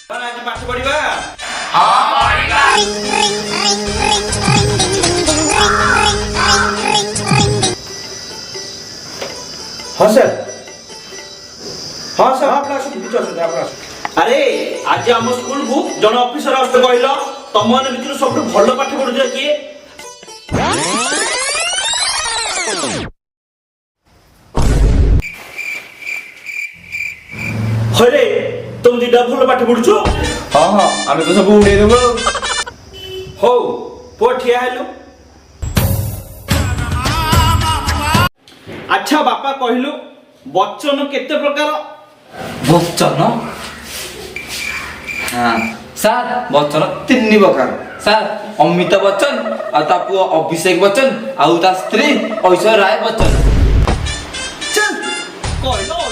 आज पाठ पढ़िबा हाँ सर आप अरे आज आम स्कूल को जन ऑफिसर आस्ते कहलो तुम मन भितर सब भल पाठ पढ़ुछ किए हरे तुम दिदा भल पाठ पढ़ुछ हाँ हाँ आम तो सब उड़े देव हो पो ठिया हेलु अच्छा बापा कहलु बच्चन केते प्रकार बच्चन हाँ सर बच्चन तीन प्रकार सर अमिताभ बच्चन आ पुओ अभिषेक बच्चन आ स्त्री ऐश्वर्या राय बच्चन चल कहलो